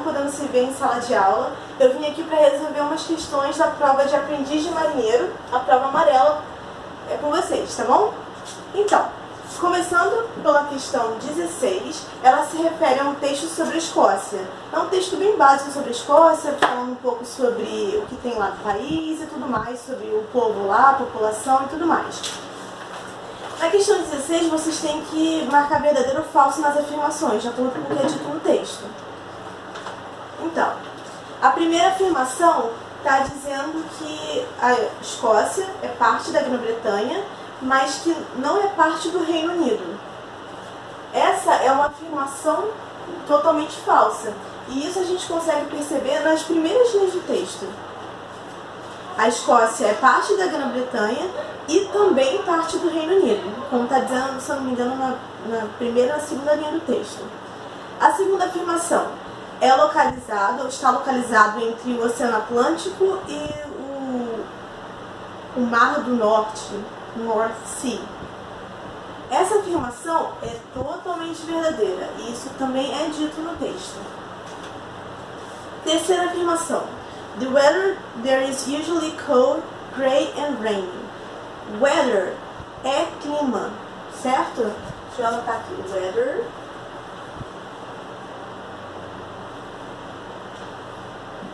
podendo se ver em sala de aula. Eu vim aqui para resolver umas questões da prova de aprendiz de marinheiro, a prova amarela, com vocês, tá bom? Então, começando pela questão 16, ela se refere a um texto sobre a Escócia. É um texto bem básico sobre a Escócia, falando um pouco sobre o que tem lá no país e tudo mais, sobre o povo lá, a população e tudo mais. Na questão 16, vocês têm que marcar verdadeiro ou falso nas afirmações, de acordo com o que é dito no texto. Então, a primeira afirmação está dizendo que a Escócia é parte da Grã-Bretanha, mas que não é parte do Reino Unido. Essa é uma afirmação totalmente falsa. E isso a gente consegue perceber nas primeiras linhas do texto. A Escócia é parte da Grã-Bretanha e também parte do Reino Unido, como está dizendo, se eu não me engano, na primeira e na segunda linha do texto. A segunda afirmação é localizado, ou está localizado entre o Oceano Atlântico e o Mar do Norte, North Sea. Essa afirmação é totalmente verdadeira e isso também é dito no texto. Terceira afirmação. The weather there is usually cold, gray and rainy. Weather é clima, certo? Deixa eu anotar aqui. Weather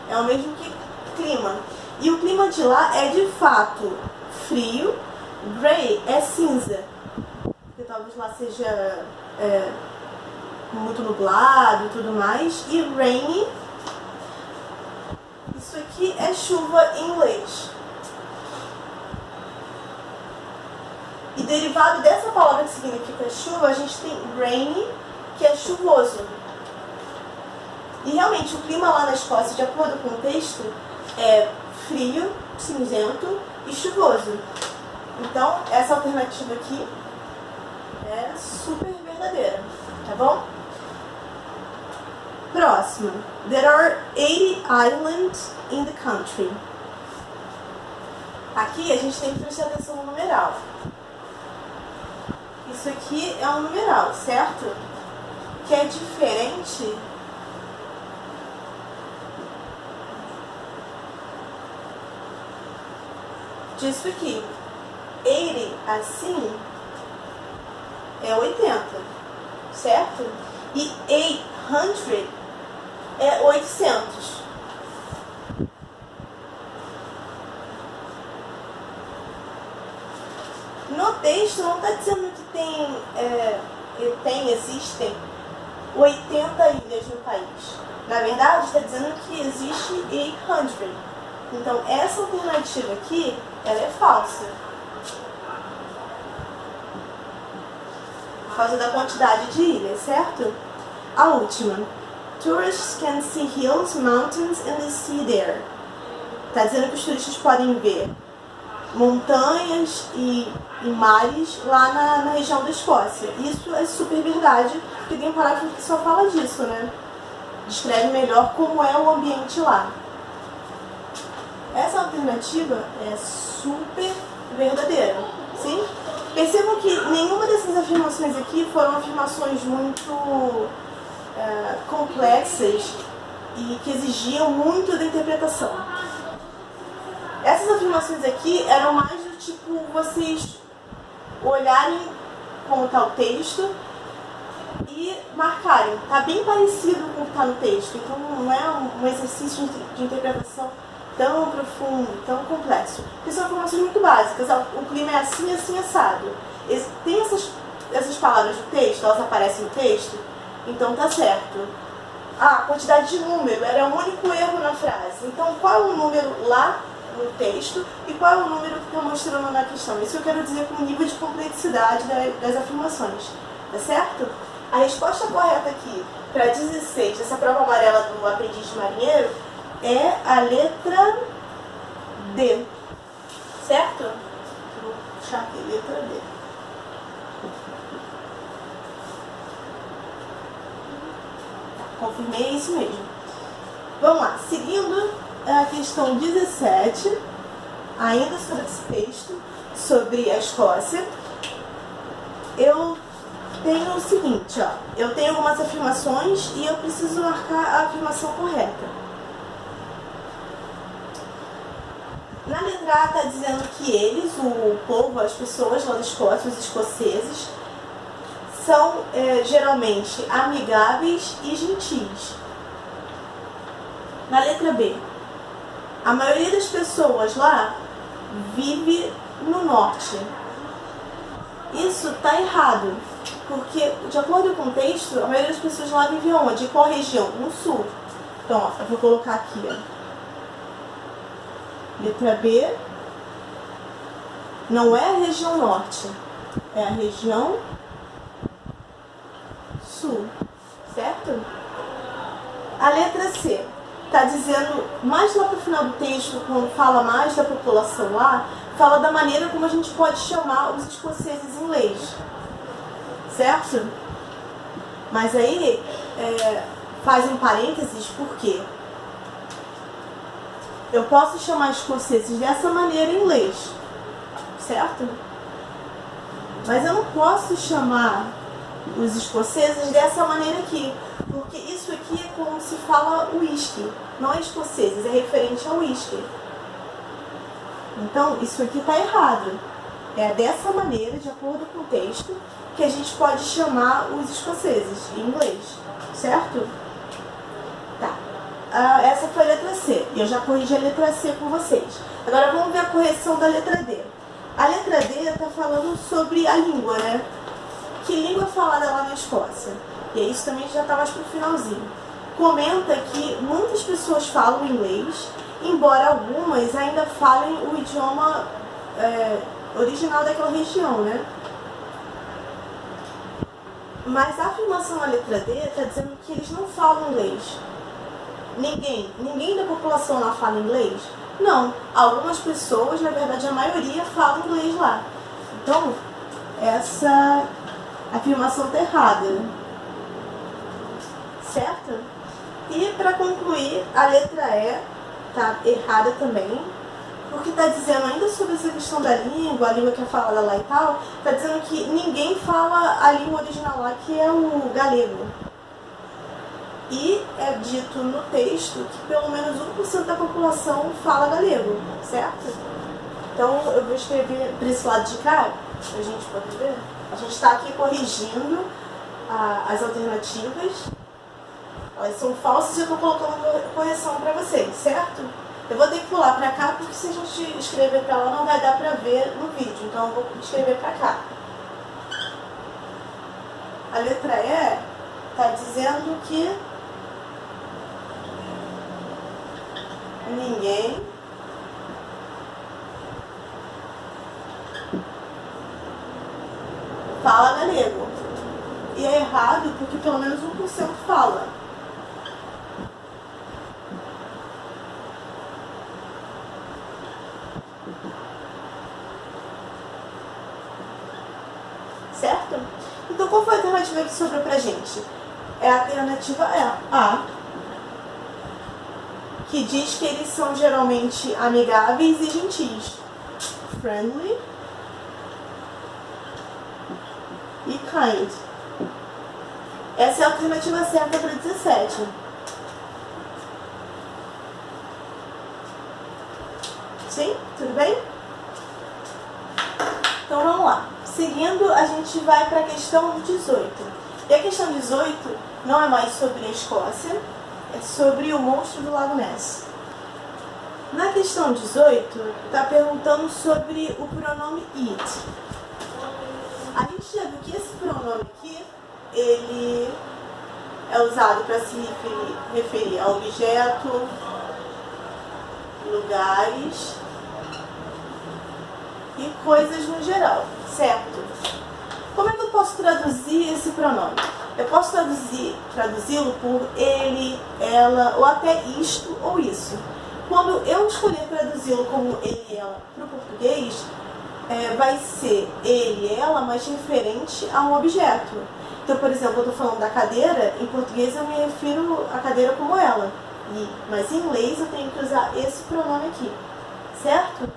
é o mesmo que clima. E o clima de lá é de fato frio. Gray é cinza, porque talvez lá seja muito nublado e tudo mais. E rainy, isso aqui é chuva em inglês. E derivado dessa palavra que significa chuva, a gente tem rainy, que é chuvoso. E realmente o clima lá na Escócia, de acordo com o texto, é frio, cinzento e chuvoso. Então, essa alternativa aqui é super verdadeira, tá bom? Próximo. There are 80 islands in the country. Aqui a gente tem que prestar atenção no numeral. Isso aqui é um numeral, certo? Que é diferente disso aqui. 80 assim é 80, certo? E 800 é 800. No texto não está dizendo que existem 80 ilhas no país. Na verdade, está dizendo que existe 800. Então, essa alternativa aqui, ela é falsa. Por causa da quantidade de ilhas, certo? A última. Tourists can see hills, mountains and the sea there. Está dizendo que os turistas podem ver montanhas e mares lá na região da Escócia. Isso é super verdade, porque tem um parágrafo que só fala disso, né? Descreve melhor como é o ambiente lá. Essa alternativa é super verdadeira, sim? Percebam que nenhuma dessas afirmações aqui foram afirmações muito complexas e que exigiam muito da interpretação. Essas afirmações aqui eram mais do tipo vocês olharem como está o texto e marcarem. Está bem parecido com o que está no texto, então não é um exercício de interpretação tão profundo, tão complexo. Porque são informações muito básicas. O clima é assim, assim, assado. Tem essas palavras do texto, elas aparecem no texto, então tá certo. A quantidade de número era o único erro na frase. Então qual é o número lá no texto e qual é o número que está mostrando na questão? Isso eu quero dizer com o nível de complexidade das afirmações. Tá certo? A resposta correta aqui para 16 dessa prova amarela do aprendiz de marinheiro é a letra D, certo? Vou puxar aqui, letra D. Confirmei, é isso mesmo. Vamos lá, seguindo a questão 17, ainda sobre esse texto, sobre a Escócia, eu tem o seguinte, ó, eu tenho algumas afirmações e eu preciso marcar a afirmação correta. Na letra A está dizendo que eles, o povo, as pessoas lá da Escócia, os escoceses, são geralmente amigáveis e gentis. Na letra B, a maioria das pessoas lá vive no norte. Isso está errado, porque, de acordo com o texto, a maioria das pessoas lá vive onde? Qual região? No sul. Então, ó, eu vou colocar aqui, ó. Letra B não é a região norte, é a região sul, certo? A letra C está dizendo, mais lá para o final do texto, quando fala mais da população lá, fala da maneira como a gente pode chamar os escoceses em inglês, certo? Mas aí fazem parênteses, por quê? Eu posso chamar escoceses dessa maneira em inglês, certo? Mas eu não posso chamar os escoceses dessa maneira aqui, porque isso aqui é como se fala whisky, não é escoceses, é referente ao whisky. Então, isso aqui está errado. É dessa maneira, de acordo com o texto, que a gente pode chamar os escoceses em inglês, certo? Tá. Essa foi a letra C, e eu já corrigi a letra C com vocês. Agora vamos ver a correção da letra D. A letra D está falando sobre a língua, né? Que língua é falada lá na Escócia? E isso também já está mais pro finalzinho. Comenta que muitas pessoas falam inglês, embora algumas ainda falem o idioma original daquela região, né? Mas a afirmação na letra D está dizendo que eles não falam inglês. Ninguém da população lá fala inglês? Não, algumas pessoas, na verdade a maioria, falam inglês lá. Então, essa afirmação está errada, certo? E para concluir, a letra E está errada também, porque está dizendo ainda sobre essa questão da língua, a língua que é falada lá e tal, está dizendo que ninguém fala a língua original lá, que é o galego. E é dito no texto que pelo menos 1% da população fala galego, certo? Então eu vou escrever para esse lado de cá, para a gente poder ver. A gente está aqui corrigindo as alternativas. Elas são falsas e eu estou colocando correção para vocês, certo? Eu vou ter que pular para cá porque se a gente escrever para lá não vai dar para ver no vídeo. Então eu vou escrever para cá. A letra E está dizendo que ninguém fala galego. E é errado porque pelo menos 1% fala. Certo? Então qual foi a alternativa que sobrou pra gente? É a alternativa A, que diz que eles são geralmente amigáveis e gentis. Friendly e kind. Essa é a alternativa certa para 17. Sim? Tudo bem? Então vamos lá. Seguindo, a gente vai para a questão 18. E a questão 18 não é mais sobre a Escócia, é sobre o monstro do Lago Ness. Na questão 18, está perguntando sobre o pronome it. A gente já viu que esse pronome aqui, ele é usado para se referir a objeto, lugares e coisas no geral, certo? Como é que eu posso traduzir esse pronome? Eu posso traduzi-lo por ele, ela, ou até isto ou isso. Quando eu escolher traduzi-lo como ele e ela para o português, vai ser ele e ela, mas referente a um objeto. Então, por exemplo, eu estou falando da cadeira, em português eu me refiro à cadeira como ela. Mas em inglês eu tenho que usar esse pronome aqui, certo?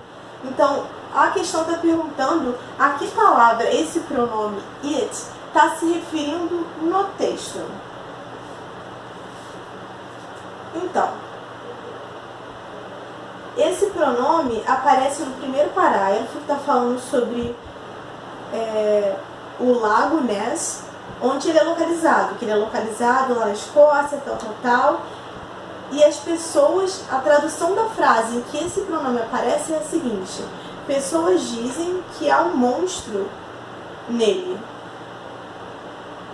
Então, a questão está perguntando a que palavra esse pronome it está se referindo no texto? Então, esse pronome aparece no primeiro parágrafo, que está falando sobre o lago Ness, onde ele é localizado, que ele é localizado lá na Escócia, tal. E as pessoas, a tradução da frase em que esse pronome aparece é a seguinte: pessoas dizem que há um monstro nele,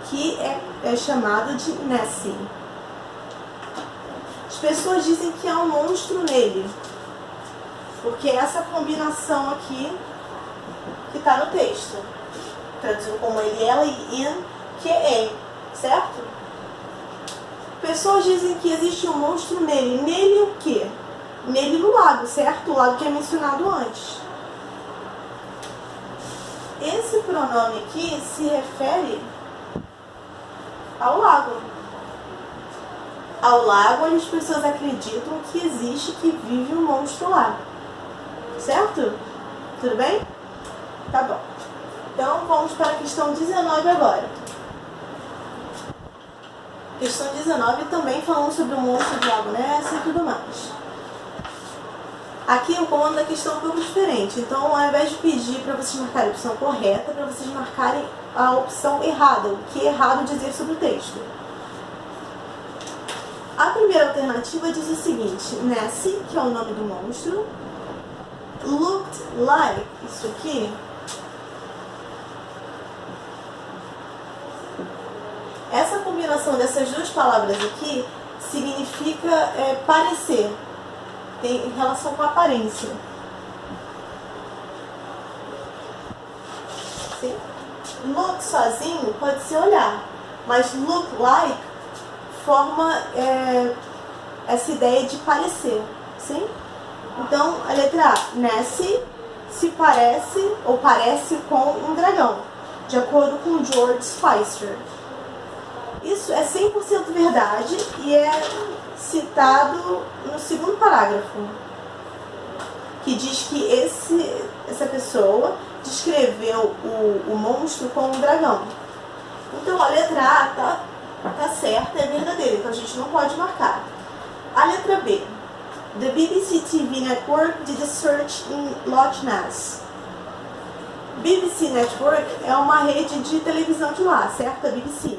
que é chamado de Nessie. As pessoas dizem que há um monstro nele, porque essa combinação aqui que está no texto, traduzindo como ele, ela e in, que é, certo? Pessoas dizem que existe um monstro nele. Nele o quê? Nele no lago, certo? O lago que é mencionado antes. Esse pronome aqui se refere ao lago. Ao lago onde as pessoas acreditam que existe, que vive um monstro lá. Certo? Tudo bem? Tá bom. Então vamos para a questão 19 agora. Questão 19 também falando sobre o monstro do lago Ness e tudo mais. Aqui o comando da questão é um pouco diferente. Então, ao invés de pedir para vocês marcarem a opção correta, para vocês marcarem a opção errada, o que é errado dizer sobre o texto. A primeira alternativa diz o seguinte: Nessie, que é o nome do monstro, looked like, isso aqui, essa combinação dessas duas palavras aqui significa parecer, tem relação com a aparência. Sim? Look sozinho pode ser olhar, mas look like forma essa ideia de parecer. Sim? Então, a letra A, Nessie se parece ou parece com um dragão, de acordo com George Spicer. Isso é 100% verdade e é citado no segundo parágrafo, que diz que essa pessoa descreveu o monstro como um dragão. Então a letra A tá certa, é verdadeira, então a gente não pode marcar. A letra B. The BBC TV Network did a search in Loch Ness. BBC Network é uma rede de televisão de lá, certo? A BBC.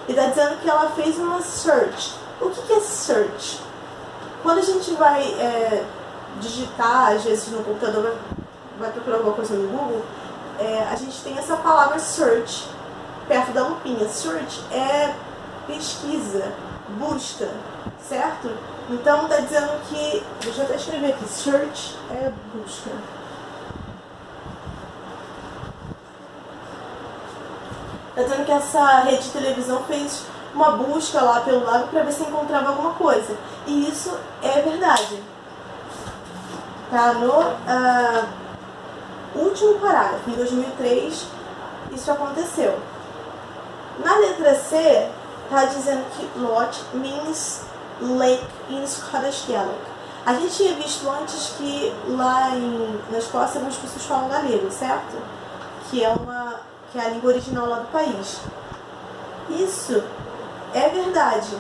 E está dizendo que ela fez uma search. O que é search? Quando a gente vai digitar, às vezes no computador, vai procurar alguma coisa no Google, a gente tem essa palavra search perto da lupinha. Search é pesquisa, busca, certo? Então está dizendo que, deixa eu até escrever aqui, search é busca. Está dizendo que essa rede de televisão fez uma busca lá pelo lago para ver se encontrava alguma coisa. E isso é verdade. Tá no último parágrafo, em 2003, isso aconteceu. Na letra C, está dizendo que Loch means lake in Scottish Gaelic. A gente tinha visto antes que lá na Escócia algumas pessoas falam galego, certo? Que é a língua original lá do país. Isso é verdade.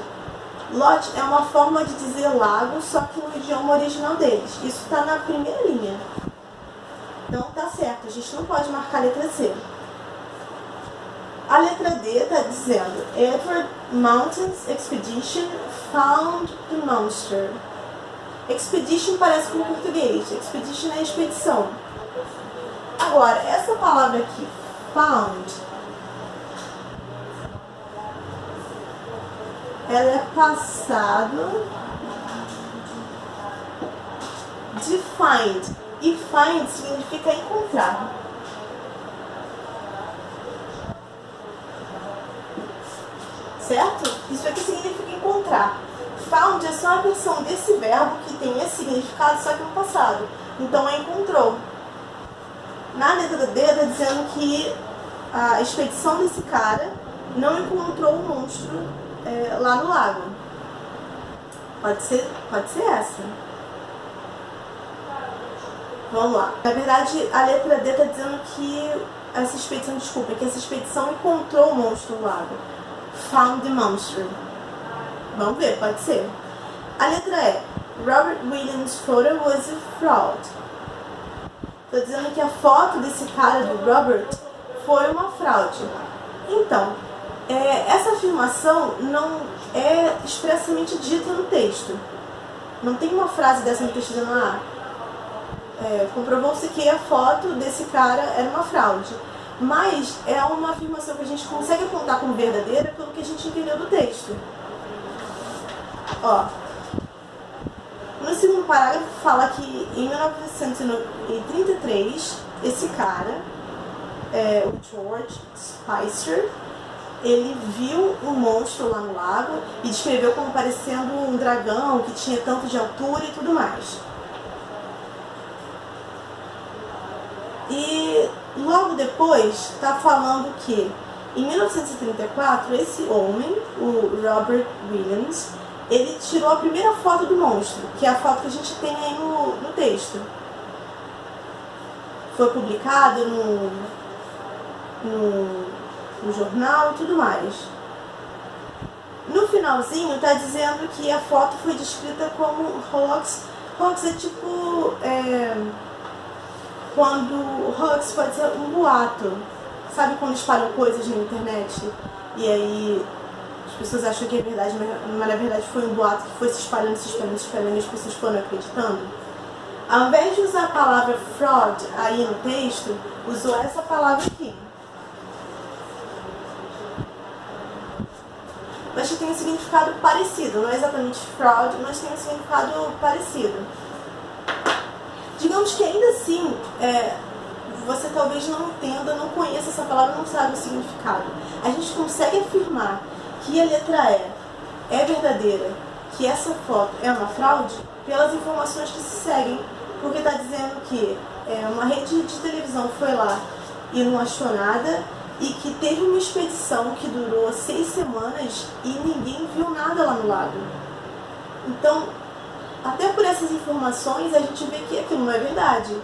Loch é uma forma de dizer lago, só que no idioma original deles. Isso está na primeira linha. Então tá certo, a gente não pode marcar a letra C. A letra D está dizendo Edward Mountain's Expedition found the monster. Expedition parece com português. Expedition é expedição. Agora, essa palavra aqui, found, ela é passado de find. E find significa encontrar. Certo? Isso aqui significa encontrar. Found é só a versão desse verbo que tem esse significado, só que no passado. Então é encontrou. Na letra D está dizendo que a expedição desse cara não encontrou o monstro lá no lago. Pode ser essa. Vamos lá. Na verdade, a letra D está dizendo que essa expedição, desculpa, que essa expedição encontrou o monstro no lago. Found the monster. Vamos ver, pode ser. A letra E. Robert Williams' photo was a fraud. Tô dizendo que a foto desse cara, do Robert, foi uma fraude. Então, essa afirmação não é expressamente dita no texto. Não tem uma frase dessa no texto dizendo, comprovou-se que a foto desse cara era uma fraude. Mas é uma afirmação que a gente consegue apontar como verdadeira pelo que a gente entendeu do texto. Ó, no segundo parágrafo fala que em 1933, esse cara, o George Spicer, ele viu um monstro lá no lago e descreveu como parecendo um dragão que tinha tanto de altura e tudo mais. E logo depois está falando que em 1934 esse homem, o Robert Williams, ele tirou a primeira foto do monstro, que é a foto que a gente tem aí no texto. Foi publicado no jornal e tudo mais. No finalzinho está dizendo que a foto foi descrita como hoax. Hoax é tipo... quando hoax pode ser um boato. Sabe quando espalham coisas na internet e aí as pessoas acham que é verdade, mas na verdade foi um boato que foi se espalhando e as pessoas foram acreditando? Ao invés de usar a palavra fraud aí no texto, usou essa palavra aqui. Mas que tem um significado parecido, não é exatamente fraud, mas tem um significado parecido. Digamos que ainda assim, você talvez não entenda, não conheça essa palavra, não sabe o significado. A gente consegue afirmar que a letra E é verdadeira, que essa foto é uma fraude, pelas informações que se seguem, porque está dizendo que uma rede de televisão foi lá e não achou nada, e que teve uma expedição que durou 6 semanas e ninguém viu nada lá no lago. Então, até por essas informações, a gente vê que aquilo não é verdade.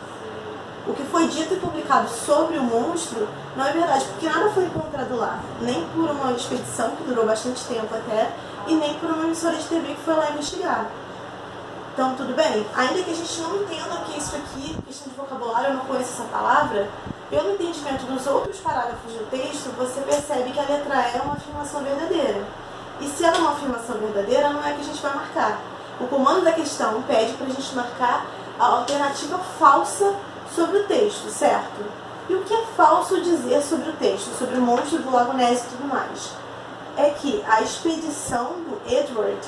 O que foi dito e publicado sobre o monstro não é verdade, porque nada foi encontrado lá. Nem por uma expedição, que durou bastante tempo até, e nem por uma emissora de TV que foi lá investigar. Então, tudo bem? Ainda que a gente não entenda o que é isso aqui, questão de vocabulário, eu não conheço essa palavra, pelo entendimento dos outros parágrafos do texto, você percebe que a letra E é uma afirmação verdadeira. E se ela é uma afirmação verdadeira, não é que a gente vai marcar. O comando da questão pede para a gente marcar a alternativa falsa sobre o texto, certo? E o que é falso dizer sobre o texto, sobre o monstro do Lago Ness e tudo mais? É que a expedição do Edward,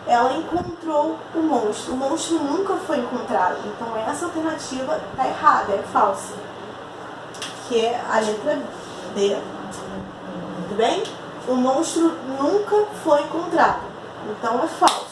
ela encontrou o monstro. O monstro nunca foi encontrado. Então essa alternativa está errada, é falsa. Que é a letra D. Tudo bem? O monstro nunca foi encontrado. Então é falso.